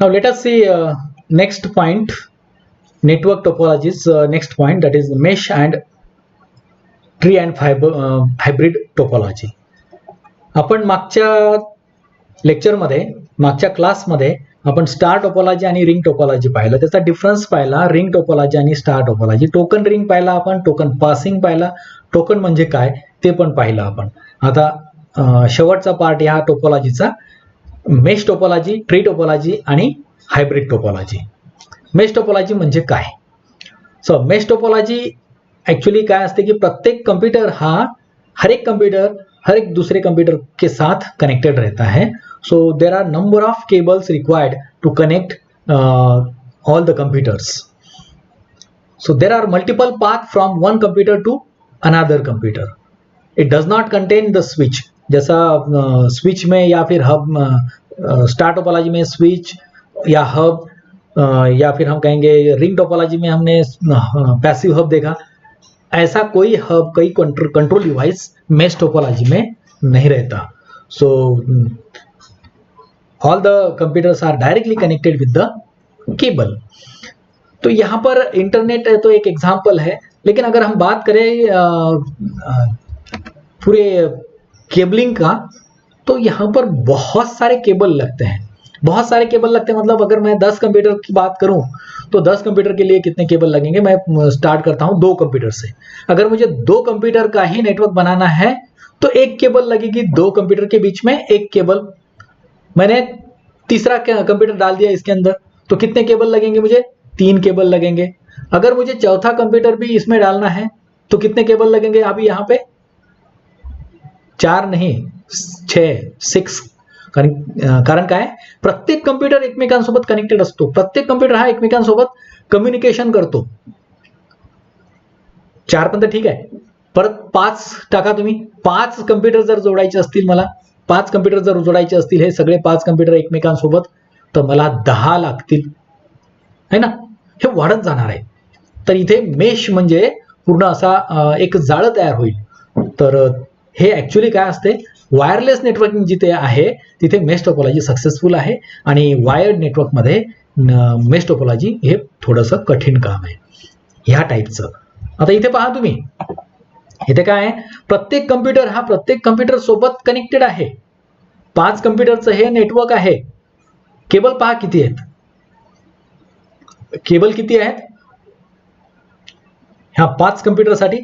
Now let us see next point, network topologies. Next point, that is mesh and tree and hybrid topology. आपण मागच्या लेक्चरमध्ये, मागच्या क्लासमध्ये आपण स्टार टोपोलॉजी आणि रिंग टोपोलॉजी पाहिलं, त्याचा डिफरन्स पाहिला, रिंग टोपोलॉजी आणि स्टार टोपोलॉजी. टोकन रिंग पाहिला आपण, टोकन पासिंग पाहिला, टोकन म्हणजे काय ते पण पाहिलं आपण. आता शेवटचा पार्ट या टोपोलॉजीचा, मेश टोपोलॉजी, ट्री टोपोलॉजी आणि हायब्रिड टोपोलॉजी. मेश टोपोलॉजी म्हणजे काय? सो मेश टोपोलॉजी एक्चुअली काय असते की प्रत्येक कंप्यूटर हा हर एक दूसरे कंप्यूटर के साथ कनेक्टेड रहता है. So there are number of cables required to connect all the computers. So there are multiple paths from one computer to another computer. It does not contain the switch. जैसा switch में या फिर hub, star topology में switch या hub, या फिर हम कहेंगे ring topology में हमने पैसिव हब देखा. ऐसा कोई हब, कोई कंट्रोल डिवाइस मेश टोपोलॉजी में नहीं रहता. So all the computers are directly connected with the cable. तो यहाँ पर इंटरनेट तो एक एग्जाम्पल है, लेकिन अगर हम बात करें पूरे केबलिंग का, तो यहाँ पर बहुत सारे केबल लगते हैं. बहुत सारे केबल लगते हैं मतलब अगर मैं 10 कंप्यूटर की बात करूं तो 10 कंप्यूटर के लिए कितने केबल लगेंगे? मैं स्टार्ट करता हूं 2 कंप्यूटर से. अगर मुझे 2 कंप्यूटर का ही नेटवर्क बनाना है तो एक केबल लगेगी 2 कंप्यूटर के बीच में, एक केबल. मैंने तीसरा कंप्यूटर डाल दिया इसके अंदर, तो कितने केबल लगेंगे मुझे? 3 केबल लगेंगे. अगर मुझे चौथा कंप्यूटर भी इसमें डालना है तो कितने केबल लगेंगे? अभी यहाँ पे 4 नहीं 6. कारण काय? प्रत्येक कंप्यूटर एकमेकांसोबत कनेक्टेड असतो. प्रत्येक कंप्यूटर हा एकमेकांसोबत कम्युनिकेशन करतो. 4 पण तर ठीक आहे, परत 5 टाका तुम्ही. 5 कंप्यूटर जर जोडायचे असतील मला, 5 कंप्यूटर जर जोडायचे असतील, हे सगळे 5 कंप्यूटर एकमेकांसोबत, तर मला 10 लागतील, है ना. हे वाढत जाणार आहे. तर इथे मेश म्हणजे पूर्ण असा एक जाळं तयार होईल. तर हे ऍक्च्युली काय असते, वायरलेस नेटवर्किंग जिथे आहे तिथे मेश टोपोलॉजी सक्सेसफुल आहे, आणि वायर्ड नेटवर्कमध्ये मेश टोपोलॉजी हे थोडंसं कठीण काम आहे ह्या टाईपचं. आता इथे पहा तुम्ही, इथे काय आहे, प्रत्येक कंप्यूटर हा प्रत्येक कंप्यूटर सोबत कनेक्टेड आहे. 5 कंप्यूटरचं हे नेटवर्क आहे. केबल पहा किती आहेत, केबल किती आहेत ह्या 5 कंप्यूटरसाठी?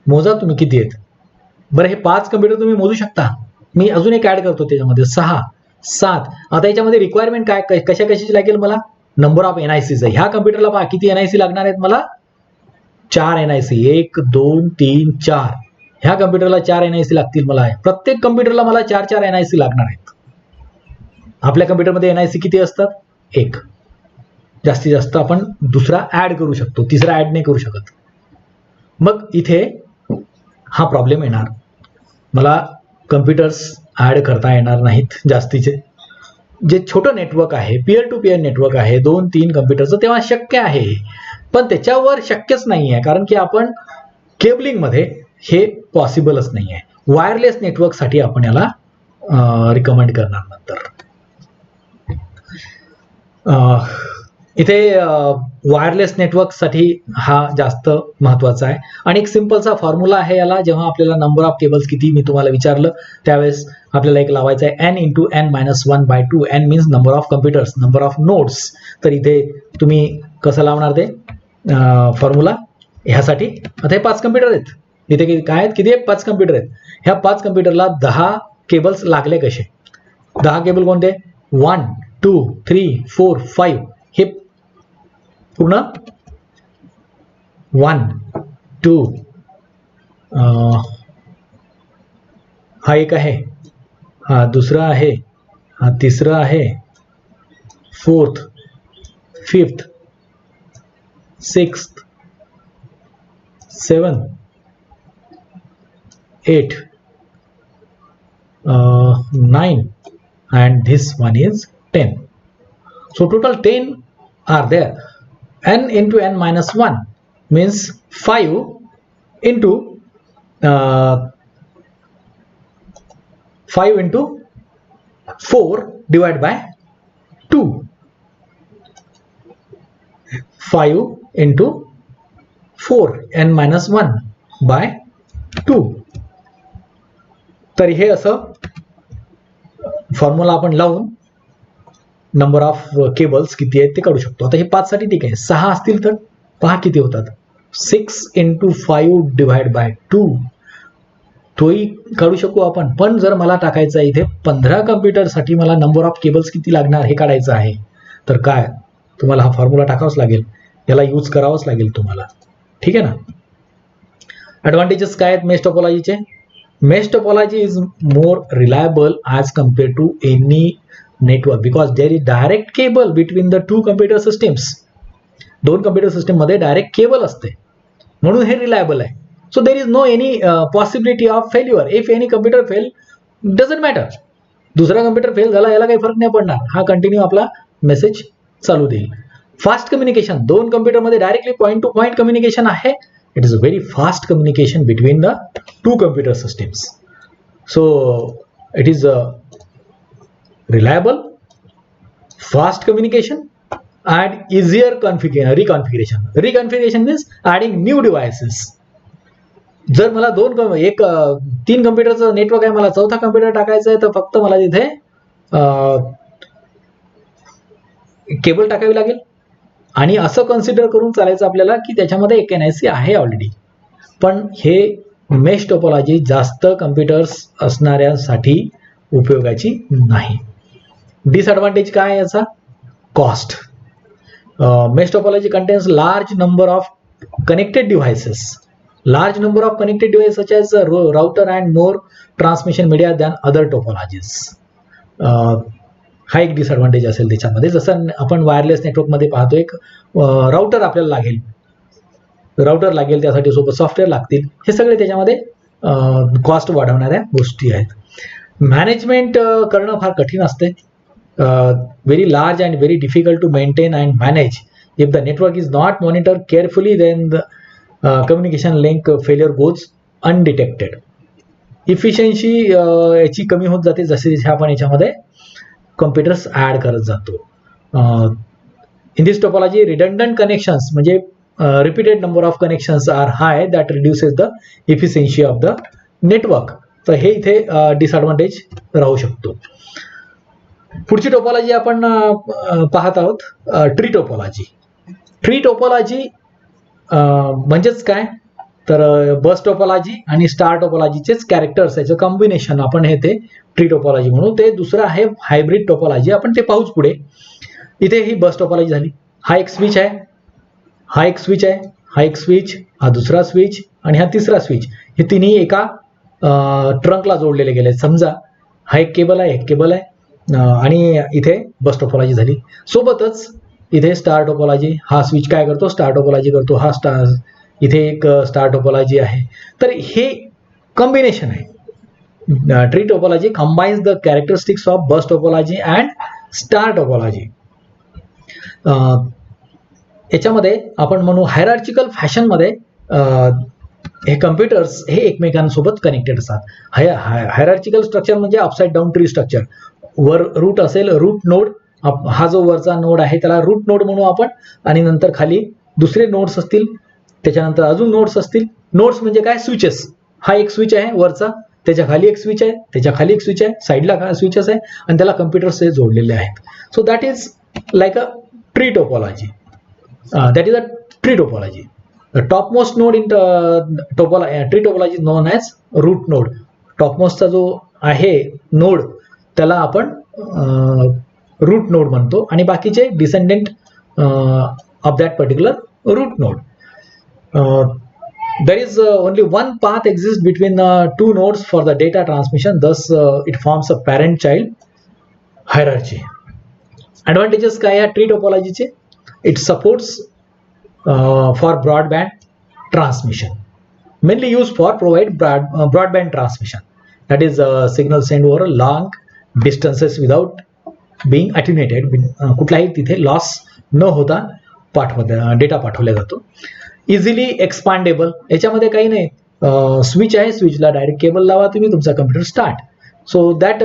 मोजा तुम्ही किती आहेत. बरं, हे 5 कंप्यूटर तुम्ही मोजू शकता. मी अजून एक ऍड करतो त्याच्यामध्ये, 6, 7. आता याच्यामध्ये रिक्वायरमेंट काय, कशाची लागेल मला? Number of NICs. ह्या कम्प्युटरला पहा किती एनआयसी लागणार आहेत मला? 4 एनआयसी. 1 2 3 4. ह्या कम्प्युटरला 4 एनआयसी लागतील मला. प्रत्येक कम्प्युटरला मला 4 एनआयसी लागणार आहेत. आपल्या कम्प्युटरमध्ये एनआयसी किती असतात? 1. जास्तीत जास्त आपण दुसरा ऍड करू शकतो, तिसरा ऍड नाही करू शकत. मग इथे हा प्रॉब्लेम येणार, मला कम्प्युटर्स ऍड करता येणार नाहीत जास्तीचे. जे छोटं नेटवर्क आहे, पीअर टू पीअर नेटवर्क आहे 2-3 कम्प्युटरचं, तेव्हा शक्य आहे. पण त्याच्यावर शक्यच नाही आहे, कारण की आपण केबलिंगमध्ये हे पॉसिबलच नाही आहे. वायरलेस नेटवर्कसाठी आपण याला रिकमेंड करणार नंतर. इथे वायरलेस नेटवर्कसाठी हा जास्त महत्त्वाचा आहे. आणि एक सिंपलचा फॉर्म्युला आहे याला. जेव्हा आपल्याला नंबर ऑफ केबल्स किती मी तुम्हाला विचारलं त्यावेळेस आपल्याला एक लावायचं आहे, n × n-1/2. n means number of computers, number of nodes. तर इथे तुम्ही कसं लावणार ते फॉर्म्युला ह्यासाठी? आता हे 5 कम्प्युटर आहेत, इथे काय आहेत, किती आहेत? 5 कम्प्युटर आहेत. ह्या 5 कम्प्युटरला 10 केबल्स लागले. कसे 10 केबल कोणते? 1 2 3 4 5. हे पूर्ण 1 2 हा एक आहे, हा दुसरा आहे, हा तिसरा आहे, 4th 5th 6th 7th 8th 9, and this one is 10. So total 10 are there. n × n-1 means 5 into 4 divided by 2, 5 into 4 n minus 1 by 2. तर हे असं फॉर्म्युला आपण लावून नंबर ऑफ केबल्स किती आहेत ते काढू शकतो. आता हे 5 साठी ठीक आहे, 6 असतील तर पहा किती होतात, 6 into 5 डिवाइड बाय 2, तोही काढू शकू आपण. पण जर मला टाकायचं आहे इथे 15 कम्प्युटरसाठी मला नंबर ऑफ केबल्स किती लागणार हे काढायचं आहे, तर काय तुम्हाला हा फॉर्म्युला टाकावाच लागेल, याला यूज करावंच लागेल तुम्हाला. ठीक आहे ना. ॲडव्हान्टेजेस काय आहेत मेश टोपोलॉजीचे? Mesh topology is more reliable as compare to any network because there is direct cable between the two computer systems. दोन कम्प्युटर सिस्टीम मध्ये डायरेक्ट केबल असते म्हणून हे रिलायबल आहे. So there is no any possibility of failure. If any computer fail doesn't matter, दुसरा computer fail झाला याला काही फरक नाही पडणार, हा कंटिन्यू आपला मेसेज चालू देईल. फास्ट कम्युनिकेशन, दोन कम्प्युटरमध्ये directly point to point communication आहे. It is a very fast communication between the two computer systems. So it is reliable, fast communication and easier reconfiguration. Reconfiguration means adding new devices. जर मला तीन कम्प्युटरचं network आहे, मला चौथा computer टाकायचा आहे, तर फक्त मला तिथे केबल टाकावी लागेल. आणि असं कन्सिडर करून चालायचं आपल्याला की त्याच्यामध्ये एक NIC आहे ऑलरेडी. पण हे मेश टोपोलॉजी जास्त कम्प्युटर्स असणाऱ्यासाठी उपयोगाची नाही. डिसएडवांटेज काय आहे याचा? Cost. Mesh topology contains large number of connected devices. Large number of connected device such as router and more transmission media than other topologies. हा एक डिसएडवांटेज असेल त्याच्यामध्ये. जसं आपण वायरलेस नेटवर्कमध्ये पाहतो, एक राउटर आपल्याला लागेल, त्यासाठी सोबत सॉफ्टवेअर लागतील. हे सगळे त्याच्यामध्ये कॉस्ट वाढवणाऱ्या गोष्टी आहेत. मॅनेजमेंट करणं फार कठीण असते. Very large and very difficult to maintain and manage. If the network is not monitored carefully, then the communication link failure goes undetected. Efficiency याची कमी होत जाते जसे जसे आपण याच्यामध्ये कम्प्युटर्स ऍड करत जातो. In this topology redundant connections म्हणजे repeated number of connections are high that reduces the efficiency of the network. तर हे इथे डिसएडवांटेज राहू शकतो. पुढची टोपोलॉजी आपण पाहत आहोत, ट्री टोपोलॉजी. ट्री टोपोलॉजी म्हणजेच काय, तर बस टोपोलॉजी आणि स्टार टोपोलॉजीचेच कॅरेक्टर्स याचं कॉम्बिनेशन आपण हे ते ट्री टोपोलॉजी म्हणू. ते दुसरं आहे हायब्रिड टोपोलॉजी, आपण ते पाहूच पुढे. इथे ही बस टोपोलॉजी झाली. हा एक स्विच आहे, हा एक स्विच आहे, हा एक स्विच, हा दुसरा स्विच आणि हा तिसरा स्विच. हे तिन्ही एका ट्रंकला जोडलेले गेले. समजा हा एक केबल आहे, एक केबल आहे, आणि इथे बस टोपोलॉजी झाली. सोबतच इथे स्टार टोपोलॉजी, हा स्विच काय करतो, स्टार टोपोलॉजी करतो, हा स्टार, इथे एक स्टार टोपोलॉजी आहे. तर हे कॉम्बिनेशन आहे. Tree topology combines the characteristics of bus topology and star topology. याच्यामध्ये आपण म्हणू हायरार्चिकल फॅशनमध्ये हे कम्प्युटर्स हे एकमेकांसोबत कनेक्टेड असतात. हायरार्चिकल स्ट्रक्चर म्हणजे अपसाइड डाऊन ट्री स्ट्रक्चर. वर रूट असेल, रूट नोड, हा जो वरचा नोड आहे त्याला रूट नोड म्हणू आपण, आणि नंतर खाली दुसरे नोड्स असतील, त्याच्यानंतर अजून नोड्स असतील. नोड्स म्हणजे काय, स्विचेस. हा एक स्विच आहे वरचा, त्याच्या खाली एक स्विच आहे, त्याच्या खाली एक स्विच आहे, साईडला स्विचेस आहे आणि त्याला कम्प्युटर्स हे जोडलेले आहेत. So that is like a tree topology. That is a tree topology. The topmost node in tree topology is known as root node. टॉपमोस्टचा जो आहे नोड त्याला आपण रूट नोड म्हणतो आणि बाकीचे descendant of that particular root node. There is only one path exists between two nodes for the data transmission. Thus, it forms a parent-child hierarchy. Advantages काय आहे tree टोपोलॉजीचे? It supports for broadband transmission, mainly used for provide broadband transmission, that is signal send over long distances without being attenuated. कुठलाही तिथे loss न होता data पाठवला जातो. Easily expandable, याच्यामध्ये काही नाही, स्विच आहे, स्विचला डायरेक्ट केबल लावा तुम्ही, तुमचा computer start. So that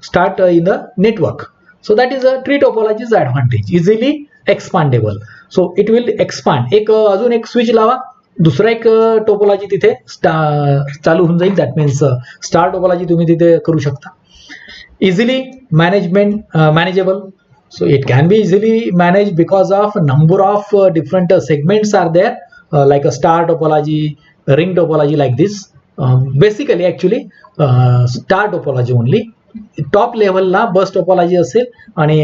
start in the network. So that is a tree topology's advantage, easily expandable. So it will expand. एक अजून एक स्विच लावा, दुसरा एक टोपोलॉजी तिथे चालू होऊन जाईल. दॅट मीन्स स्टार टोपोलॉजी तुम्ही तिथे करू शकता. Easily manageable. So it can be easily managed because of number of different segments are there, like a star topology, ring topology, like this. Basically actually star topology only. Top लेवलला बस topology असेल आणि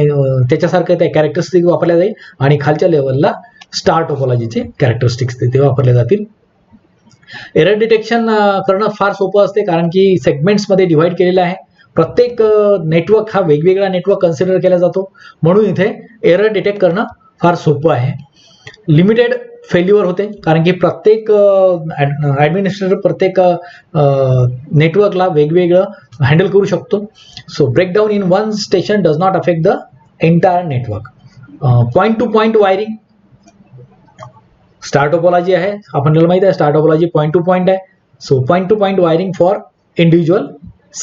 त्याच्यासारखं त्या characteristic वापरल्या जाईल, आणि खालच्या लेवलला star टोपोलॉजीचे characteristics ते वापरले जातील. एरर डिटेक्शन करणं फार सोपं असते, कारण की सेगमेंट्समध्ये डिव्हाइड केलेलं आहे. प्रत्येक नेटवर्क हा वेगवेगळा नेटवर्क कन्सिडर केला जातो, म्हणून इथे एरर डिटेक्ट करणं फार सोपं आहे. लिमिटेड फेल्युअर होते, कारण की प्रत्येक ॲडमिनिस्ट्रेटर प्रत्येक नेटवर्कला वेगवेगळं हँडल करू शकतो. So breakdown in one station does not affect the entire network. Point to point wiring star topology आहे, आपल्याला माहिती आहे star topology point to point आहे. So point to point wiring for individual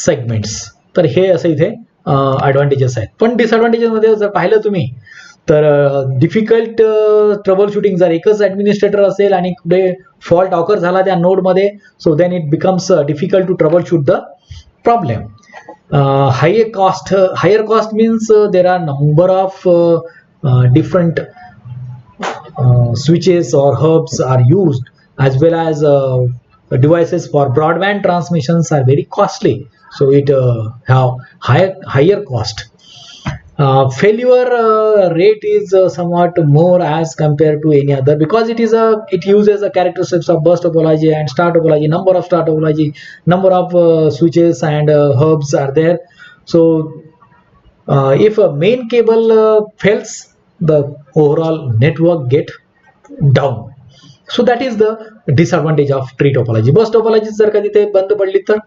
segments. तर हे असं इथे ॲडव्हान्टेजेस आहेत. पण डिसएडव्हान्टेजेसमध्ये जर पाहिलं तुम्ही तर डिफिकल्ट ट्रबल शूटिंग, जर एकच ॲडमिनिस्ट्रेटर असेल आणि कुठे फॉल्ट ऑकर झाला त्या नोडमध्ये, so then it becomes difficult to troubleshoot the problem. Higher cost means there are number of different switches or hubs are used, as well as devices for broadband transmissions are very costly, so it have higher cost. Failure rate is somewhat more as compared to any other, because it uses the characteristics of bus topology and star topology. Number of star topology, number of switches and hubs are there. So if a main cable fails, the overall network get down. So that is the disadvantage of tree topology. Bus topology जर का तिथे बंद पडली तर,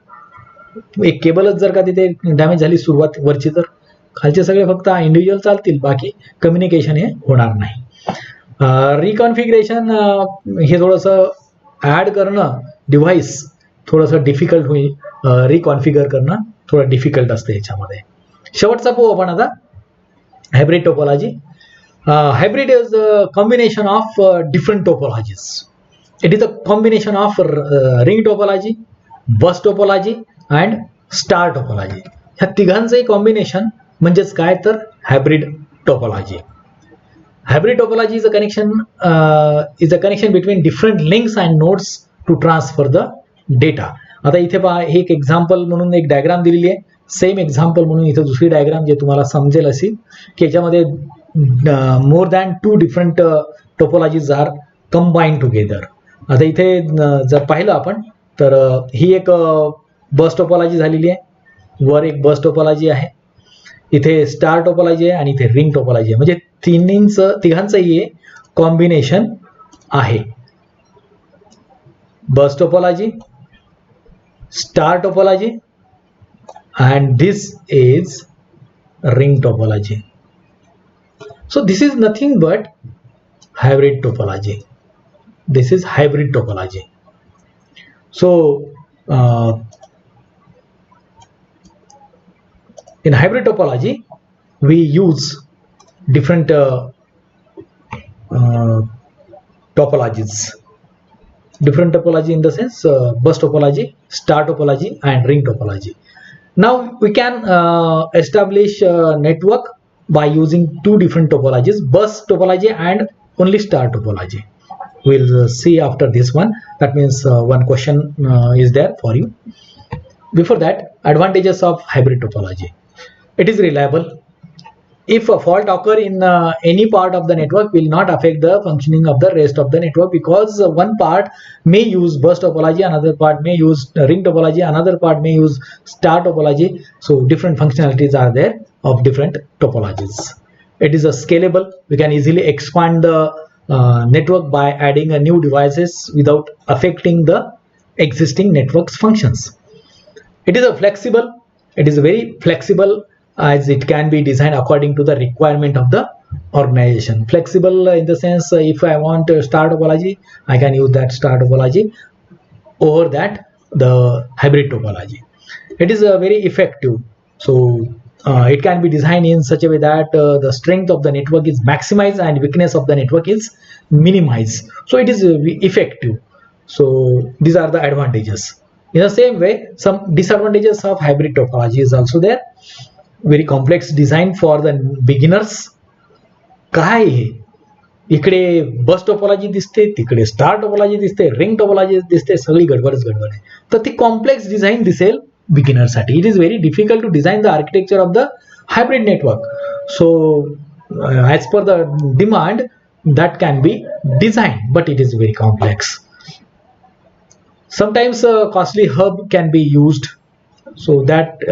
एक केबलच जर का तिथे डॅमेज झाली सुरुवात वरची, तर खालचे सगळे फक्त इंडिव्हिज्युअल चालतील, बाकी कम्युनिकेशन हे होणार नाही. रिकॉन्फिगरेशन हे थोडंसं ॲड करणं डिव्हाइस थोडंसं डिफिकल्ट होईल. रिकॉन्फिगर करणं थोडं डिफिकल्ट असते याच्यामध्ये. शेवटचा पाहू आपण आता hybrid topology. Hybrid is a combination of different topologies. It is a combination of ring topology, bus topology and star topology. ह्या तिघांचे कॉम्बिनेशन म्हणजेच काय तर hybrid topology. Hybrid topology is a connection between different links and nodes to transfer the data. आता इथे पहा, हे एक एक्झाम्पल म्हणून एक डायग्राम दिलेली आहे. सेम एक्झाम्पल म्हणून इथे दुसरी डायग्राम जे तुम्हाला समजेल अशी, की याच्यामध्ये more than two different topologies are combined together. आता इथे जर पाहिलं आपण तर ही एक बस टोपोलॉजी झालेली आहे, वर एक बस टोपोलॉजी आहे, इथे स्टार टोपोलॉजी आहे आणि इथे रिंग टोपोलॉजी आहे. म्हणजे तिघांचं हे कॉम्बिनेशन आहे. बस topology, star topology and this is ring topology. So this is nothing but hybrid topology. This is hybrid topology. So in hybrid topology we use different topologies. Different topology in the sense bus topology, star topology and ring topology. Now we can establish a network by using two different topologies, bus topology and only star topology. We'll see after this one. That means one question is there for you. Before that, advantages of hybrid topology. It is reliable. If a fault occur in any part of the network, will not affect the functioning of the rest of the network, because one part may use bus topology, another part may use ring topology, another part may use star topology. So different functionalities are there of different topologies. It is a scalable. We can easily expand the network by adding a new devices without affecting the existing network's functions. It is a flexible. It is very flexible, as it can be designed according to the requirement of the organization. Flexible in the sense, if I want star topology, I can use that star topology over that the hybrid topology. It is very effective. So it can be designed in such a way that the strength of the network is maximized and weakness of the network is minimized, so it is effective. So these are the advantages. In the same way, some disadvantages of hybrid topology is also there. Very complex design for the beginners. काय हे, इकडे बस topology दिसते, तिकडे star topology दिसते, ring topology दिसते, सगळी गडबडच गडबड आहे. तर ती कॉम्प्लेक्स डिझाईन दिसेल बिगिनर साठी. It is very difficult to design the architecture of the hybrid network. So as per the demand that can be designed, but it is very complex. Sometimes costly hub can be used, so that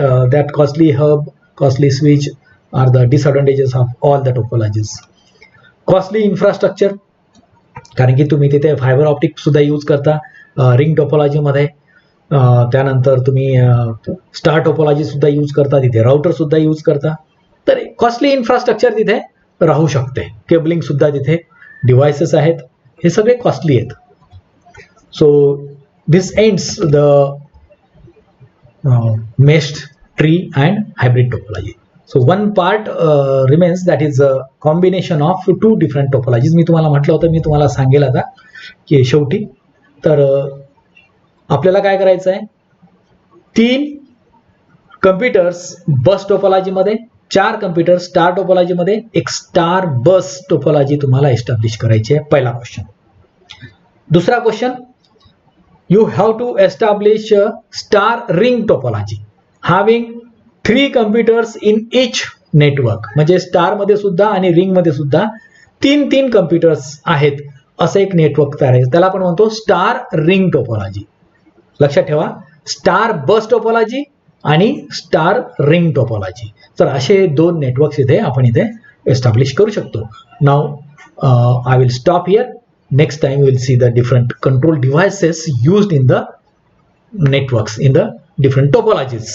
costly hub, costly switch are the disadvantages of all the topologies. Costly infrastructure, कारण की तुम्ही तिथे fibre optic सुद्धा use करता ring topology मध्ये, त्यानंतर तुम्ही star topology सुद्धा यूज करता, तिथे राउटर सुद्धा यूज करता. तर कॉस्टली इन्फ्रास्ट्रक्चर तिथे राहू शकते. केबलिंग सुद्धा तिथे डिव्हाइसेस आहेत, हे सगळे कॉस्टली आहेत. So this ends the meshed tree and hybrid topology. So one part remains, that is a combination of two different topologies. मी तुम्हाला म्हटलं होतं, मी तुम्हाला सांगेल आता की शेवटी. तर आपल्याला काय करायचं आहे, 3 कम्प्युटर्स बस टोपोलॉजी मध्ये, 4 कम्प्युटर स्टार टोपोलॉजी मध्ये, एक स्टार बस टोपोलॉजी तुम्हाला एस्टॅब्लिश करायची आहे. पहिला क्वेश्चन. दुसरा question, you have to establish a star ring topology having 3 computers in each network. म्हणजे स्टार मध्ये सुद्धा आणि रिंग मध्ये सुद्धा 3 कम्प्युटर्स आहेत असं एक नेटवर्क तयार आहे. त्याला आपण म्हणतो स्टार रिंग टोपोलॉजी. लक्षात ठेवा, स्टार बस टोपोलॉजी आणि स्टार रिंग टोपोलॉजी. तर असे 2 नेटवर्क्स इथे आपण इथे एस्टॅब्लिश करू शकतो. Now I will stop here. Next time we will see the different control devices used in the networks, in the different topologies.